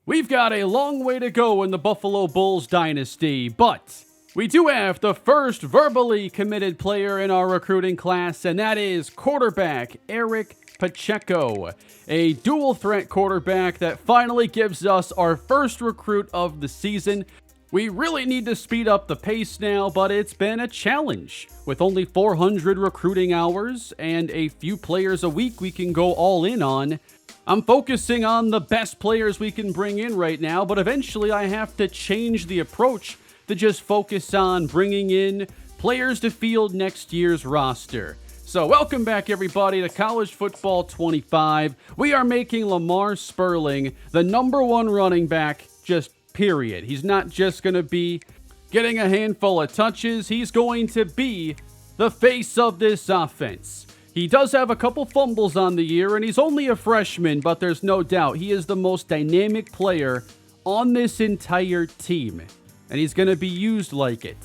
We've got a long way to go in the Buffalo Bulls dynasty, but we do have the first verbally committed player in our recruiting class, and that is quarterback Eric Pacheco, a dual threat quarterback that finally gives us our first recruit of the season. We really need to speed up the pace now, but it's been a challenge. With only 400 recruiting hours and a few players a week we can go all in on, I'm focusing on the best players we can bring in right now, but eventually I have to change the approach to just focus on bringing in players to field next year's roster. So welcome back everybody to College Football 25. We are making Lamar Sperling the number one running back, just period. He's not just going to be getting a handful of touches. He's going to be the face of this offense. He does have a couple fumbles on the year, and he's only a freshman, but there's no doubt he is the most dynamic player on this entire team, and he's going to be used like it.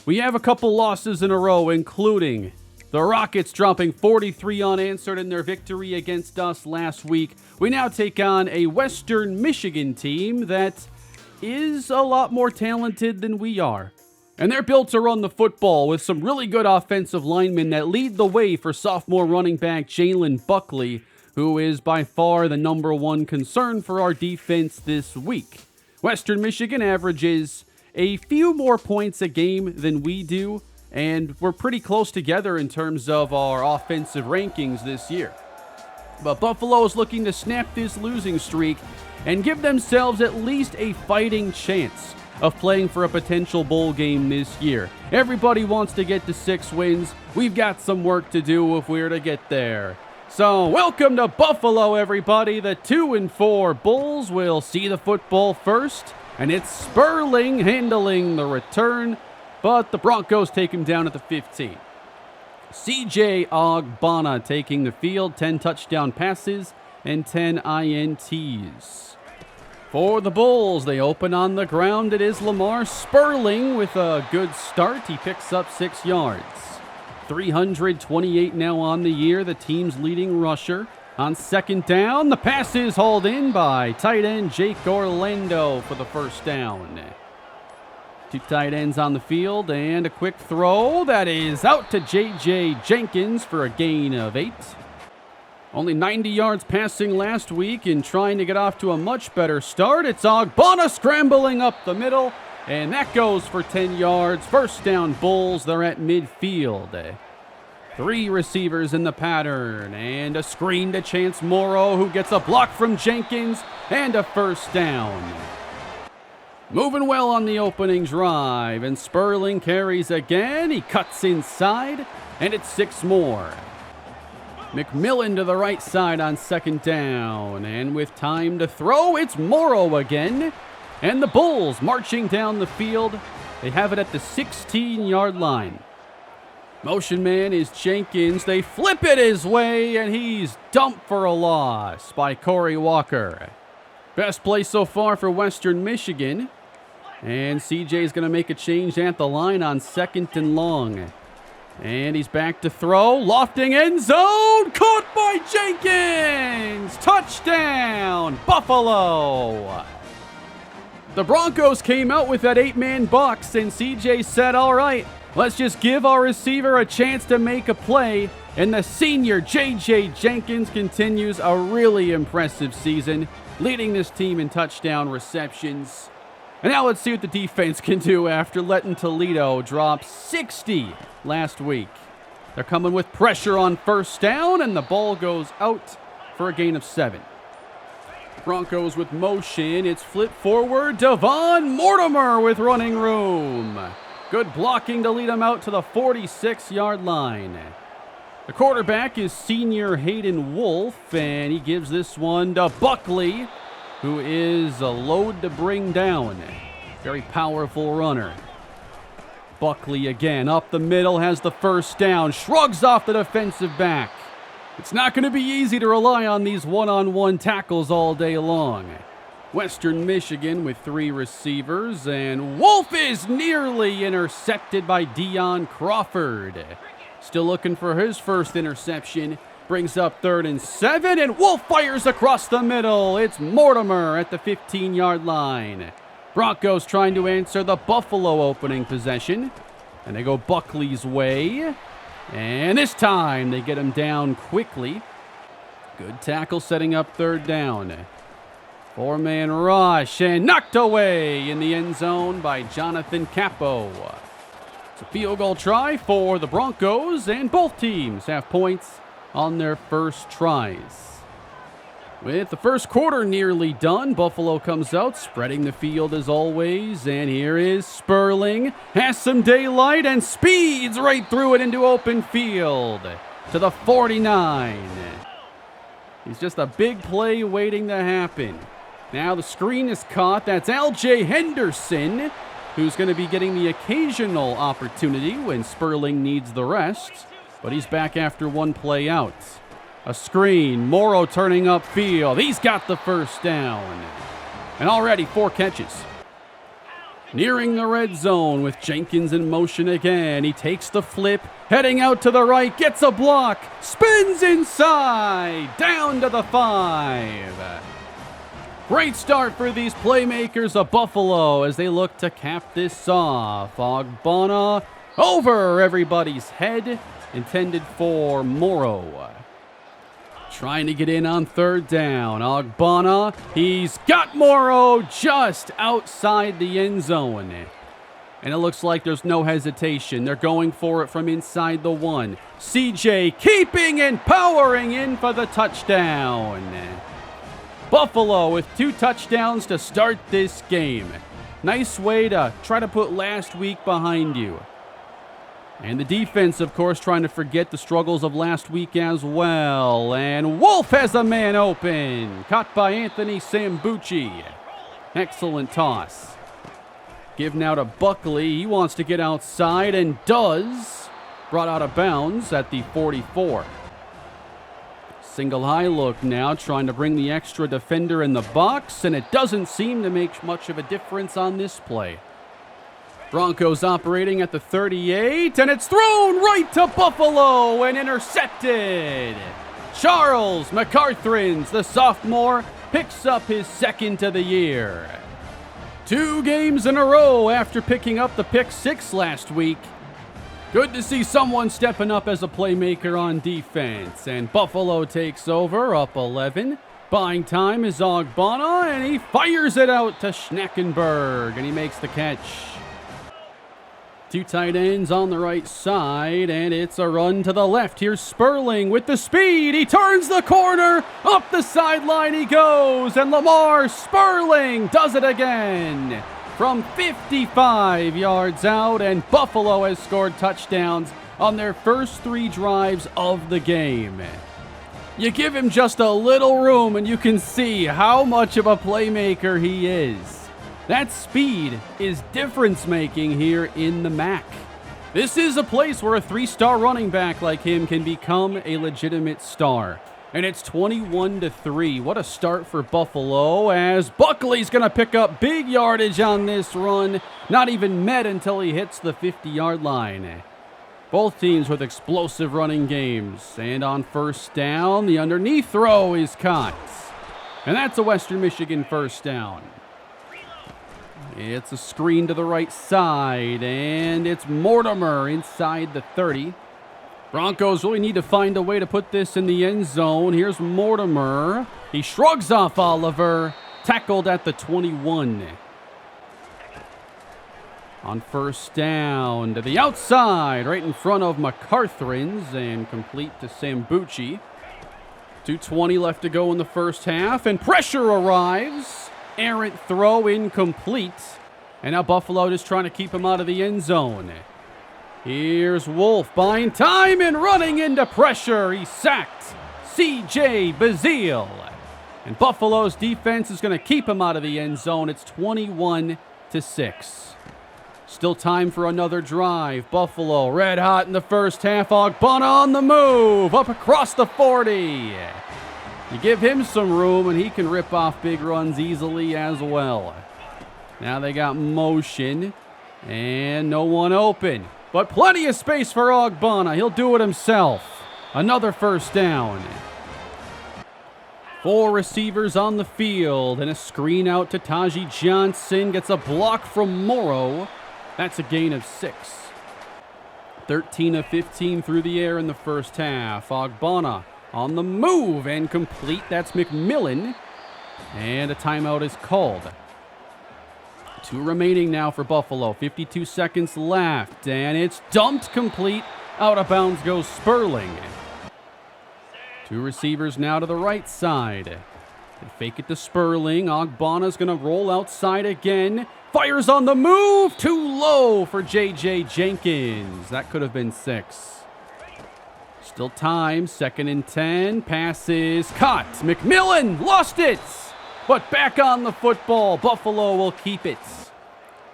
We have a couple losses in a row, including the Rockets dropping 43 unanswered in their victory against us last week. We now take on a Western Michigan team that is a lot more talented than we are. And they're built to run the football with some really good offensive linemen that lead the way for sophomore running back Jalen Buckley, who is by far the number one concern for our defense this week. Western Michigan averages a few more points a game than we do, and we're pretty close together in terms of our offensive rankings this year. But Buffalo is looking to snap this losing streak and give themselves at least a fighting chance of playing for a potential bowl game this year. Everybody wants to get to 6 wins. We've got some work to do if we're to get there. So welcome to Buffalo, everybody. The 2-4 Bulls will see the football first, and it's Sperling handling the return, but the Broncos take him down at the 15. CJ Ogbonna taking the field, 10 touchdown passes and 10 INTs. For the Bulls, they open on the ground. It is Lamar Sperling with a good start. He picks up 6 yards. 328 now on the year, the team's leading rusher. On second down, the pass is hauled in by tight end Jake Orlando for the first down. 2 tight ends on the field, and a quick throw that is out to J.J. Jenkins for a gain of 8. Only 90 yards passing last week and trying to get off to a much better start. It's Ogbonna scrambling up the middle, and that goes for 10 yards. First down Bulls, they're at midfield. 3 receivers in the pattern, and a screen to Chance Morrow, who gets a block from Jenkins, and a first down. Moving well on the opening drive, and Sperling carries again. He cuts inside, and it's 6 more. McMillan to the right side on second down, and with time to throw, it's Morrow again. And the Bulls marching down the field. They have it at the 16-yard line. Motion man is Jenkins. They flip it his way, and he's dumped for a loss by Corey Walker. Best play so far for Western Michigan. And CJ's going to make a change at the line on second and long. And he's back to throw. Lofting end zone. Caught by Jenkins. Touchdown, Buffalo. The Broncos came out with that 8-man box, and CJ said, all right, let's just give our receiver a chance to make a play. And the senior J.J. Jenkins continues a really impressive season, leading this team in touchdown receptions. And now let's see what the defense can do after letting Toledo drop 60 last week. They're coming with pressure on first down, and the ball goes out for a gain of 7. Broncos with motion. It's flip forward. Devon Mortimer with running room. Good blocking to lead him out to the 46-yard line. The quarterback is senior Hayden Wolf, and he gives this one to Buckley, who is a load to bring down. Very powerful runner. Buckley again up the middle, has the first down, shrugs off the defensive back. It's not going to be easy to rely on these one-on-one tackles all day long. Western Michigan with 3 receivers, and Wolf is nearly intercepted by Deion Crawford. Still looking for his first interception, Brings up 3rd and 7, and Wolf fires across the middle. It's Mortimer at the 15-yard line. Broncos trying to answer the Buffalo opening possession. And they go Buckley's way. And this time they get him down quickly. Good tackle setting up 3rd down. 4-man rush and knocked away in the end zone by Jonathan Capo. It's a field goal try for the Broncos, and both teams have points on their first tries. With the first quarter nearly done, Buffalo comes out, spreading the field as always, and here is Sperling. Has some daylight and speeds right through it into open field to the 49. He's just a big play waiting to happen. Now the screen is caught. That's L.J. Henderson, who's going to be getting the occasional opportunity when Sperling needs the rest, but he's back after one play out. A screen, Morrow turning upfield. He's got the first down. And already 4 catches. Nearing the red zone with Jenkins in motion again. He takes the flip, heading out to the right, gets a block, spins inside, down to the 5. Great start for these playmakers of Buffalo as they look to cap this off. Ogbonna over everybody's head, intended for Morrow. Trying to get in on 3rd down. Ogbonna, he's got Morrow just outside the end zone. And it looks like there's no hesitation. They're going for it from inside the 1. CJ keeping and powering in for the touchdown. Buffalo with 2 touchdowns to start this game. Nice way to try to put last week behind you. And the defense, of course, trying to forget the struggles of last week as well. And Wolf has a man open. Caught by Anthony Sambucci. Excellent toss. Give now to Buckley. He wants to get outside and does. Brought out of bounds at the 44. Single high look now, trying to bring the extra defender in the box, and it doesn't seem to make much of a difference on this play. Broncos operating at the 38, and it's thrown right to Buffalo and intercepted. Charles McCarthrins, the sophomore, picks up his 2nd of the year. 2 games in a row after picking up the pick 6 last week. Good to see someone stepping up as a playmaker on defense. And Buffalo takes over, up 11. Buying time is Ogbonna, and he fires it out to Schnackenberg, and he makes the catch. 2 tight ends on the right side, and it's a run to the left. Here's Sperling with the speed. He turns the corner. Up the sideline he goes, and Lamar Sperling does it again. From 55 yards out, and Buffalo has scored touchdowns on their first 3 drives of the game. You give him just a little room, and you can see how much of a playmaker he is. That speed is difference-making here in the MAC. This is a place where a 3-star running back like him can become a legitimate star. And it's 21-3. What a start for Buffalo, as Buckley's going to pick up big yardage on this run. Not even met until he hits the 50-yard line. Both teams with explosive running games. And on 1st down, the underneath throw is caught. And that's a Western Michigan 1st down. It's a screen to the right side, and it's Mortimer inside the 30. Broncos really need to find a way to put this in the end zone. Here's Mortimer. He shrugs off Oliver. Tackled at the 21. On 1st down to the outside, right in front of McCarthrins, and complete to Sambucci. 2:20 left to go in the first half, and pressure arrives. Errant throw incomplete. And now Buffalo just trying to keep him out of the end zone. Here's Wolf buying time and running into pressure. He's sacked. C.J. Bazile. And Buffalo's defense is going to keep him out of the end zone. It's 21-6. Still time for another drive. Buffalo red hot in the first half. Ogbonna on the move. Up across the 40. You give him some room and he can rip off big runs easily as well. Now they got motion and no one open. But plenty of space for Ogbonna. He'll do it himself. Another first down. 4 receivers on the field, and a screen out to Taji Johnson. Gets a block from Morrow. That's a gain of 6. 13 of 15 through the air in the first half. Ogbonna on the move and complete. That's McMillan. And a timeout is called. 2 remaining now for Buffalo. 52 seconds left, and it's dumped complete. Out of bounds goes Sperling. 2 receivers now to the right side. They fake it to Sperling. Ogbonna's going to roll outside again. Fires on the move. Too low for J.J. Jenkins. That could have been 6. Still time. 2nd and 10. Passes caught. McMillan lost it. But back on the football. Buffalo will keep it.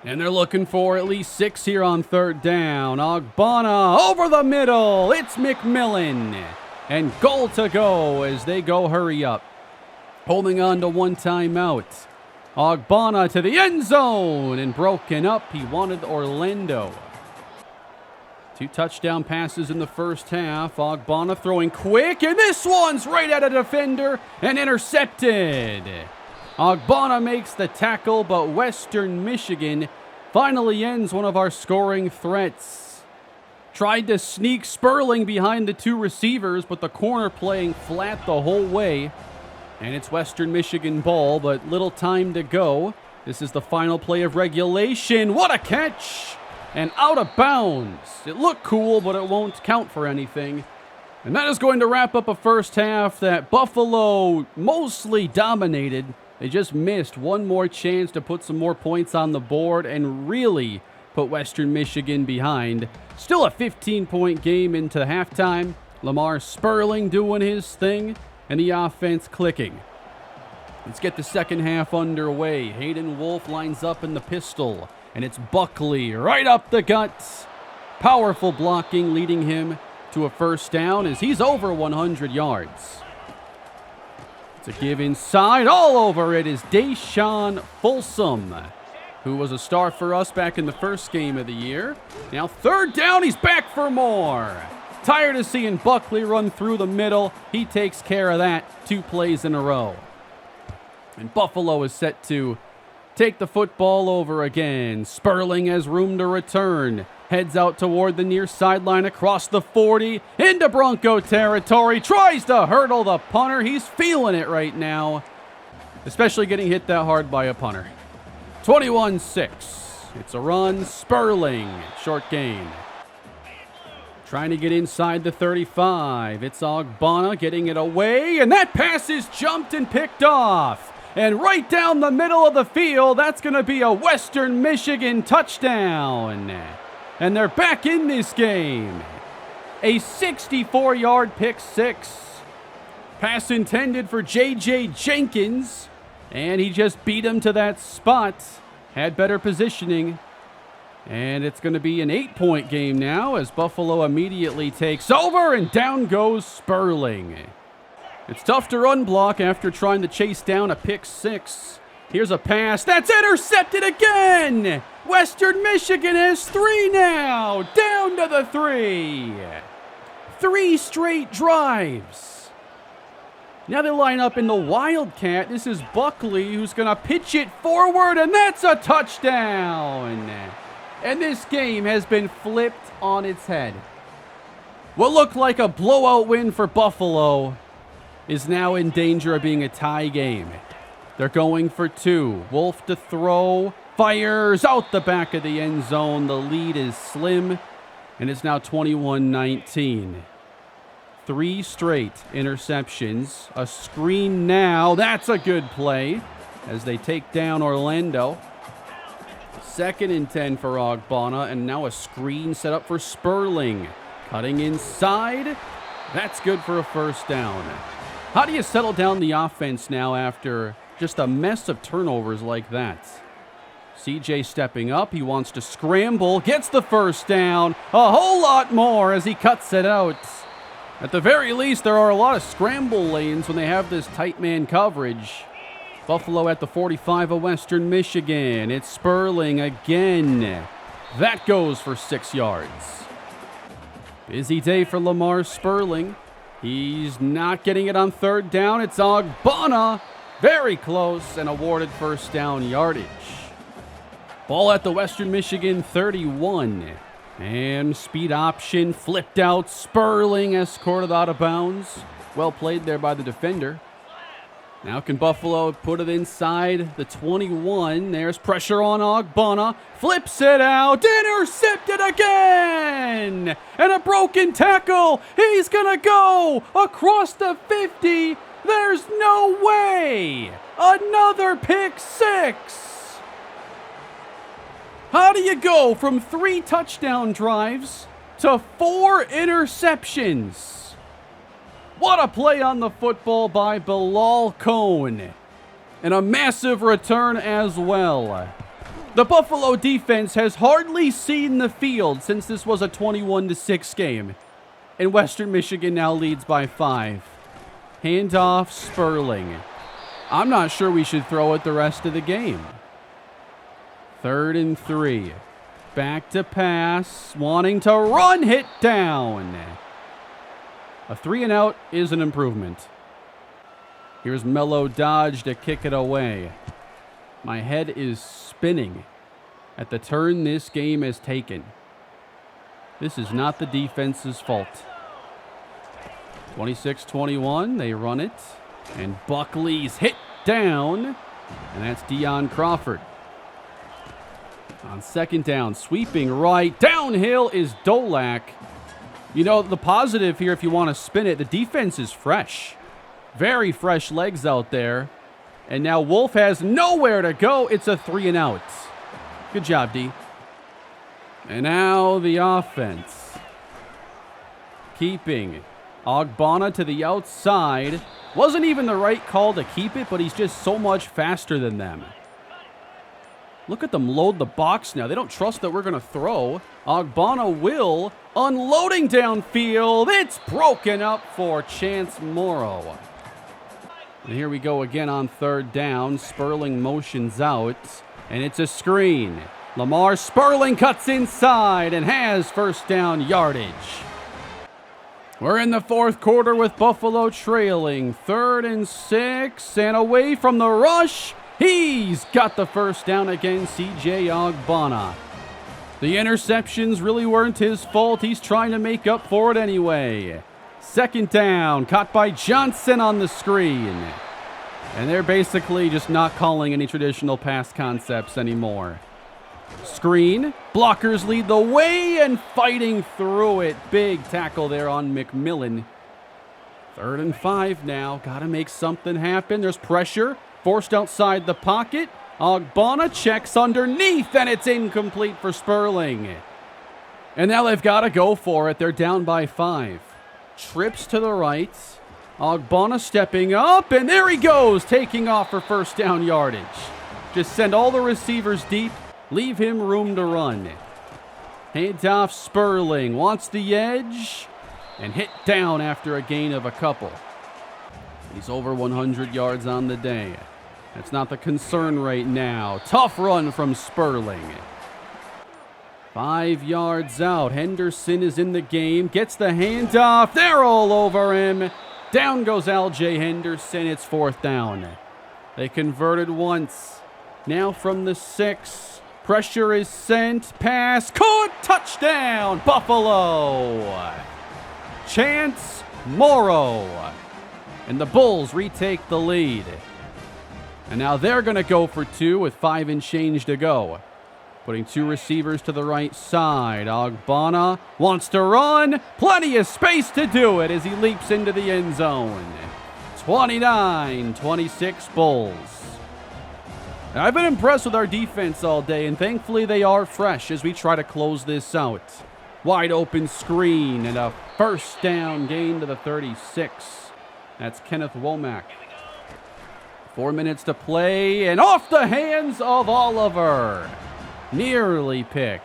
And they're looking for at least 6 here on 3rd down. Ogbonna over the middle. It's McMillan. And goal to go as they go hurry up. Holding on to 1 timeout. Ogbonna to the end zone and broken up. He wanted Orlando. 2 touchdown passes in the first half. Ogbonna throwing quick, and this one's right at a defender and intercepted. Ogbonna makes the tackle, but Western Michigan finally ends one of our scoring threats. Tried to sneak Sperling behind the 2 receivers, but the corner playing flat the whole way. And it's Western Michigan ball, but little time to go. This is the final play of regulation. What a catch! And out of bounds. It looked cool, but it won't count for anything. And that is going to wrap up a first half that Buffalo mostly dominated. They just missed one more chance to put some more points on the board and really put Western Michigan behind. Still a 15-point game into halftime. Lamar Sperling doing his thing and the offense clicking. Let's get the second half underway. Hayden Wolf lines up in the pistol, and it's Buckley right up the guts. Powerful blocking leading him to a first down as he's over 100 yards. It's a give inside. All over it is Deshaun Folsom, who was a star for us back in the first game of the year. Now 3rd down, he's back for more. Tired of seeing Buckley run through the middle. He takes care of that 2 plays in a row. And Buffalo is set to take the football over again. Sperling has room to return. Heads out toward the near sideline across the 40. Into Bronco territory. Tries to hurdle the punter. He's feeling it right now. Especially getting hit that hard by a punter. 21-6. It's a run. Sperling. Short gain. Trying to get inside the 35. It's Ogbonna getting it away. And that pass is jumped and picked off. And right down the middle of the field, that's going to be a Western Michigan touchdown. And they're back in this game. A 64-yard pick 6. Pass intended for J.J. Jenkins. And he just beat him to that spot. Had better positioning. And it's going to be an 8-point game now as Buffalo immediately takes over and down goes Sperling. It's tough to run block after trying to chase down a pick 6. Here's a pass. That's intercepted again. Western Michigan has 3 now. Down to the 3. 3 straight drives. Now they line up in the Wildcat. This is Buckley who's going to pitch it forward, and that's a touchdown. And this game has been flipped on its head. What looked like a blowout win for Buffalo is now in danger of being a tie game. They're going for 2. Wolf to throw. Fires out the back of the end zone. The lead is slim, and it's now 21-19. 3 straight interceptions. A screen now. That's a good play as they take down Orlando. 2nd and 10 for Ogbonna, and now a screen set up for Sperling. Cutting inside. That's good for a first down. How do you settle down the offense now after just a mess of turnovers like that? CJ stepping up. He wants to scramble. Gets the first down. A whole lot more as he cuts it out. At the very least, there are a lot of scramble lanes when they have this tight man coverage. Buffalo at the 45 of Western Michigan. It's Sperling again. That goes for 6 yards. Busy day for Lamar Sperling. He's not getting it on third down. It's Ogbonna. Very close and awarded first down yardage. Ball at the Western Michigan 31. And speed option flipped out. Sperling escorted out of bounds. Well played there by the defender. Now can Buffalo put it inside the 21. There's pressure on Ogbonna. Flips it out. Intercepted again. And a broken tackle. He's going to go across the 50. There's no way. Another pick six. How do you go from 3 touchdown drives to 4 interceptions? What a play on the football by Bilal Cohn. And a massive return as well. The Buffalo defense has hardly seen the field since this was a 21-6 game. And Western Michigan now leads by 5. Handoff Sperling. I'm not sure we should throw it the rest of the game. 3rd and 3. Back to pass. Wanting to run. Hit down. A 3-and-out is an improvement. Here's Mello Dodge to kick it away. My head is spinning at the turn this game has taken. This is not the defense's fault. 26-21, they run it. And Buckley's hit down. And that's Deion Crawford. On 2nd down, sweeping right. Downhill is Dolak. You know, the positive here, if you want to spin it, the defense is fresh. Very fresh legs out there. And now Wolf has nowhere to go. It's a 3-and-out. Good job, D. And now the offense. Keeping Ogbonna to the outside. Wasn't even the right call to keep it, but he's just so much faster than them. Look at them load the box now. They don't trust that we're going to throw. Ogbonna will. Unloading downfield. It's broken up for Chance Morrow. And here we go again on 3rd down. Sperling motions out. And it's a screen. Lamar Sperling cuts inside and has first down yardage. We're in the 4th quarter with Buffalo trailing. 3rd and 6. And away from the rush. He's got the first down again, C.J. Ogbonna. The interceptions really weren't his fault. He's trying to make up for it anyway. 2nd down, caught by Johnson on the screen. And they're basically just not calling any traditional pass concepts anymore. Screen, blockers lead the way and fighting through it. Big tackle there on McMillan. 3rd and 5 now, got to make something happen. There's pressure. Forced outside the pocket. Ogbonna checks underneath, and it's incomplete for Sperling. And now they've got to go for it. They're down by 5. Trips to the right. Ogbonna stepping up, and there he goes, taking off for first down yardage. Just send all the receivers deep. Leave him room to run. Handoff Sperling. Wants the edge. And hit down after a gain of a couple. He's over 100 yards on the day. That's not the concern right now. Tough run from Sperling. 5 yards out. Henderson is in the game. Gets the handoff. They're all over him. Down goes L.J. Henderson. It's 4th down. They converted once. Now from the 6. Pressure is sent. Pass. Caught. Touchdown. Buffalo. Chance Morrow. And the Bulls retake the lead. And now they're going to go for 2 with 5 and change to go. Putting 2 receivers to the right side. Ogbonna wants to run. Plenty of space to do it as he leaps into the end zone. 29-26 Bulls. Now, I've been impressed with our defense all day, and thankfully they are fresh as we try to close this out. Wide open screen and a first down gain to the 36. That's Kenneth Womack. 4 minutes to play, and off the hands of Oliver. Nearly picked.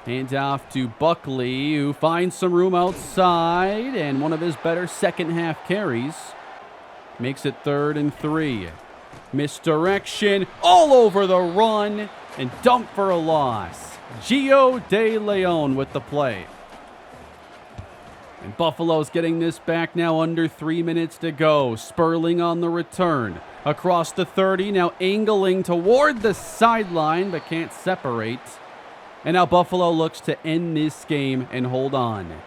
Hands off to Buckley, who finds some room outside, and one of his better second half carries. Makes it 3rd and 3. Misdirection all over the run, and dump for a loss. Gio De Leon with the play. And Buffalo's getting this back now, under 3 minutes to go. Sperling on the return. Across the 30, now angling toward the sideline, but can't separate. And now Buffalo looks to end this game and hold on.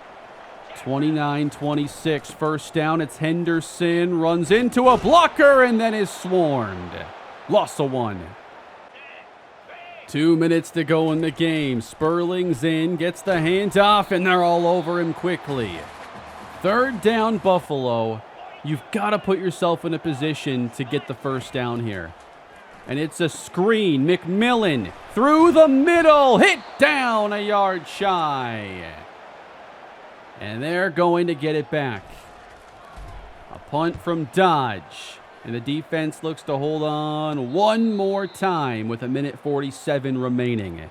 29-26, first down. It's Henderson, runs into a blocker and then is swarmed. Loss of 1. 2 minutes to go in the game. Sperling's in, gets the handoff, and they're all over him quickly. Third down, Buffalo. You've got to put yourself in a position to get the first down here. And it's a screen. McMillan through the middle, hit down a yard shy. And they're going to get it back. A punt from Dodge. And the defense looks to hold on one more time with 1:47 remaining.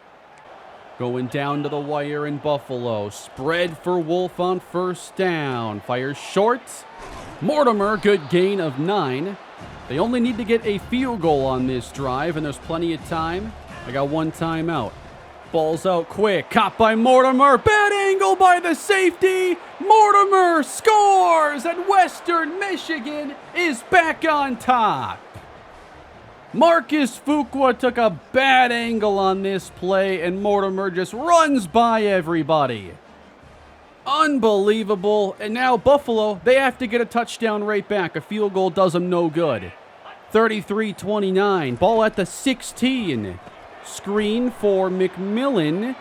Going down to the wire in Buffalo. Spread for Wolf on first down. Fires short. Mortimer, good gain of 9. They only need to get a field goal on this drive, and there's plenty of time. I got 1 timeout. Ball's out quick. Caught by Mortimer. Bad angle by the safety. Mortimer scores, and Western Michigan is back on top. Marcus Fuqua took a bad angle on this play, and Mortimer just runs by everybody. Unbelievable. And now Buffalo, they have to get a touchdown right back. A field goal does them no good. 33-29. Ball at the 16. Screen for McMillan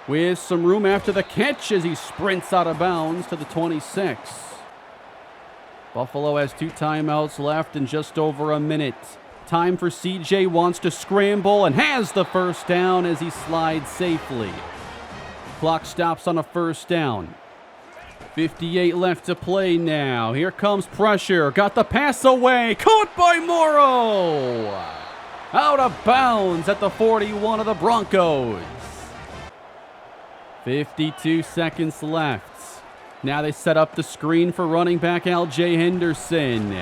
with some room after the catch as he sprints out of bounds to the 26. Buffalo has 2 timeouts left in just over a minute. Time for CJ, wants to scramble and has the first down as he slides safely. Clock stops on a first down. 58 left to play now. Here comes pressure. Got the pass away. Caught by Morrow. Out of bounds at the 41 of the Broncos. 52 seconds left. Now they set up the screen for running back L.J. Henderson.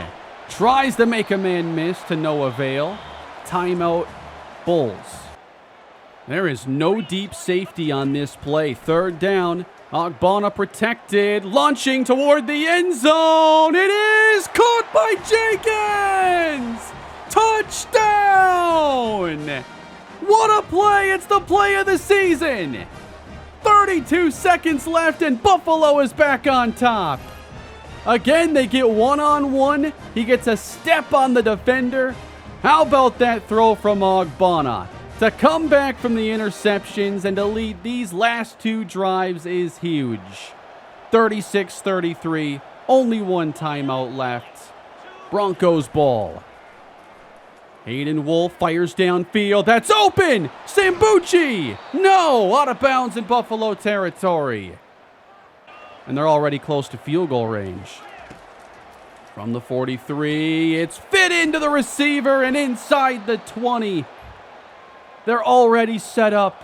Tries to make a man miss to no avail. Timeout, Bulls. There is no deep safety on this play. Third down. Ogbonna protected. Launching toward the end zone. It is caught by Jenkins. Touchdown! What a play! It's the play of the season. 32 seconds left and Buffalo is back on top. Again, they get one-on-one. He gets a step on the defender. How about that throw from Ogbonna? To come back from the interceptions and to lead these last 2 drives is huge. 36-33, only 1 timeout left. Broncos ball. Hayden Wolf fires downfield. That's open! Sambucci! No! Out of bounds in Buffalo territory. And they're already close to field goal range. From the 43, it's fit into the receiver and inside the 20. They're already set up.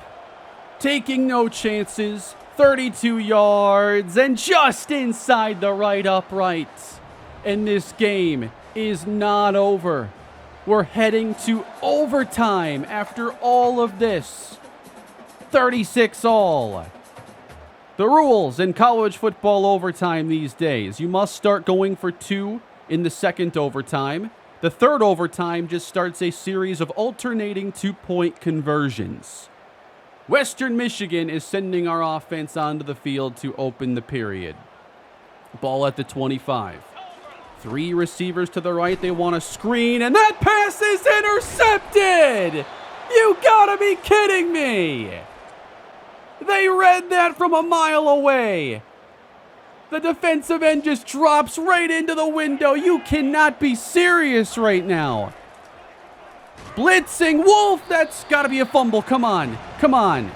Taking no chances. 32 yards and just inside the right upright. And this game is not over. We're heading to overtime after all of this. 36 all. The rules in college football overtime these days. You must start going for 2 in the second overtime. The third overtime just starts a series of alternating 2-point conversions. Western Michigan is sending our offense onto the field to open the period. Ball at the 25. 3 receivers to the right. They want a screen, and that pass is intercepted! You gotta be kidding me! They read that from a mile away. The defensive end just drops right into the window. You cannot be serious right now. Blitzing Wolf. That's got to be a fumble. Come on. Come on.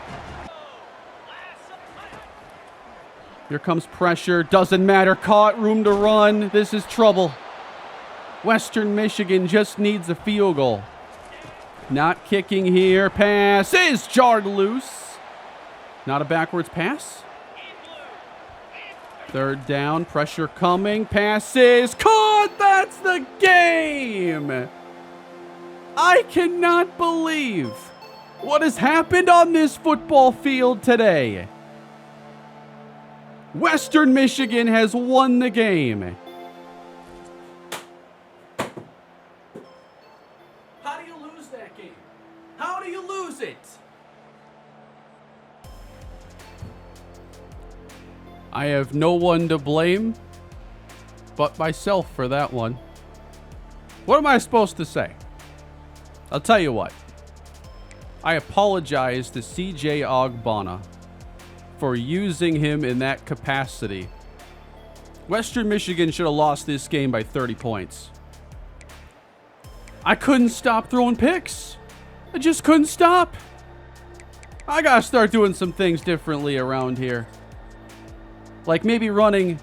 Here comes pressure. Doesn't matter. Caught. Room to run. This is trouble. Western Michigan just needs a field goal. Not kicking here. Pass is jarred loose. Not a backwards pass. Third down, pressure coming, passes, caught, that's the game! I cannot believe what has happened on this football field today. Western Michigan has won the game. How do you lose that game? How do you lose it? I have no one to blame but myself for that one. What am I supposed to say? I'll tell you what. I apologize to CJ Ogbonna for using him in that capacity. Western Michigan should have lost this game by 30 points. I couldn't stop throwing picks. I just couldn't stop. I gotta start doing some things differently around here. Like maybe running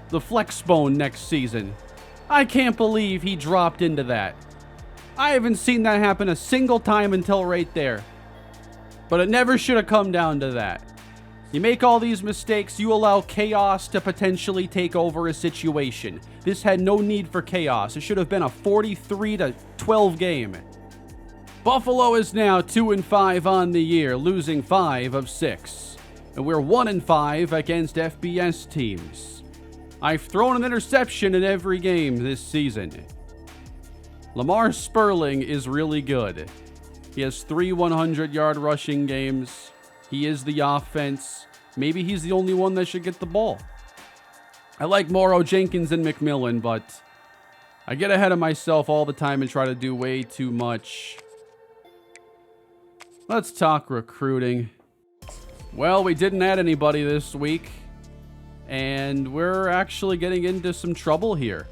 the flex bone next season. I can't believe he dropped into that. I haven't seen that happen a single time until right there. But it never should have come down to that. You make all these mistakes, you allow chaos to potentially take over a situation. This had no need for chaos. It should have been a 43-12 game. Buffalo is now 2-5 on the year, losing 5 of 6. And we're 1-5 against FBS teams. I've thrown an interception in every game this season. Lamar Sperling is really good. He has 3 100-yard rushing games. He is the offense. Maybe he's the only one that should get the ball. I like Morrow, Jenkins, and McMillan, but I get ahead of myself all the time and try to do way too much. Let's talk recruiting. Well, we didn't add anybody this week, and we're actually getting into some trouble here.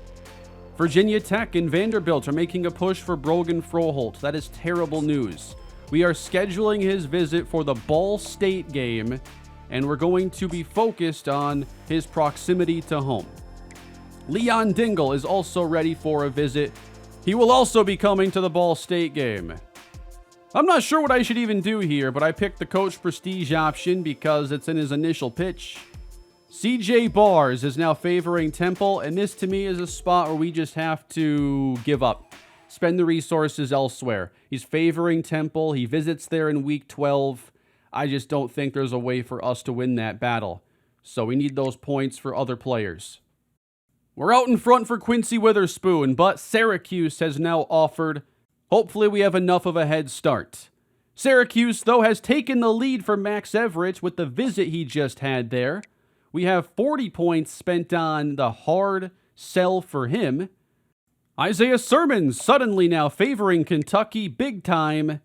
Virginia Tech and Vanderbilt are making a push for Brogan Froholt. That is terrible news. We are scheduling his visit for the Ball State game, and we're going to be focused on his proximity to home. Leon Dingle is also ready for a visit. He will also be coming to the Ball State game. I'm not sure what I should even do here, but I picked the Coach Prestige option because it's in his initial pitch. CJ Bars is now favoring Temple, and this to me is a spot where we just have to give up. Spend the resources elsewhere. He's favoring Temple. He visits there in week 12. I just don't think there's a way for us to win that battle. So we need those points for other players. We're out in front for Quincy Witherspoon, but Syracuse has now offered. Hopefully we have enough of a head start. Syracuse, though, has taken the lead for Max Everett with the visit he just had there. We have 40 points spent on the hard sell for him. Isaiah Sermon suddenly now favoring Kentucky big time.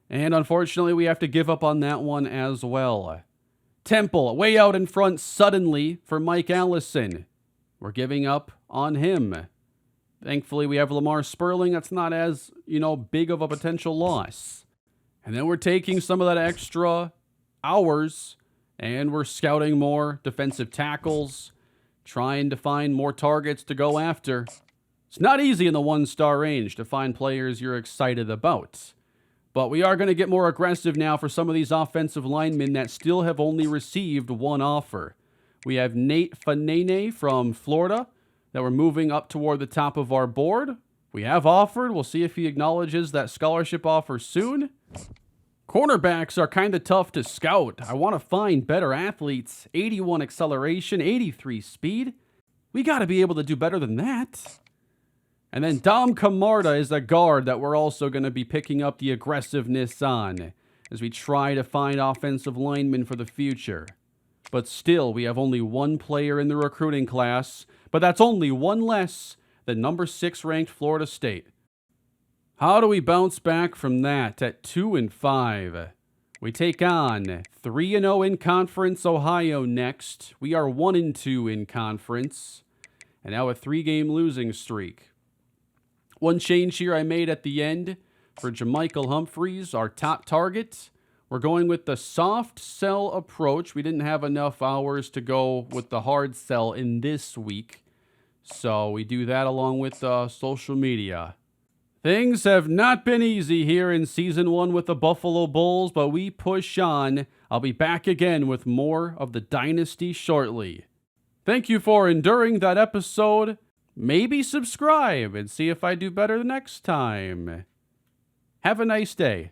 And unfortunately, we have to give up on that one as well. Temple way out in front suddenly for Mike Allison. We're giving up on him. Thankfully, we have Lamar Sperling. That's not as, big of a potential loss. And then we're taking some of that extra hours and we're scouting more defensive tackles, trying to find more targets to go after. It's not easy in the 1-star range to find players you're excited about. But we are going to get more aggressive now for some of these offensive linemen that still have only received one offer. We have Nate Fanene from Florida that we're moving up toward the top of our board. We have offered. We'll see if he acknowledges that scholarship offer soon. Cornerbacks are kind of tough to scout. I want to find better athletes. 81 acceleration, 83 speed. We got to be able to do better than that. And then Dom Camarda is a guard that we're also going to be picking up the aggressiveness on as we try to find offensive linemen for the future. But still, we have only one player in the recruiting class, but that's only one less than number 6 ranked Florida State. How do we bounce back from that at 2-5? We take on 3-0 in Conference Ohio next. We are 1-2 in Conference, and now a 3-game losing streak. One change here I made at the end for Jermichael Humphreys, our top target. We're going with the soft sell approach. We didn't have enough hours to go with the hard sell in this week, so we do that along with social media. Things have not been easy here in Season 1 with the Buffalo Bulls, but we push on. I'll be back again with more of the Dynasty shortly. Thank you for enduring that episode. Maybe subscribe and see if I do better the next time. Have a nice day.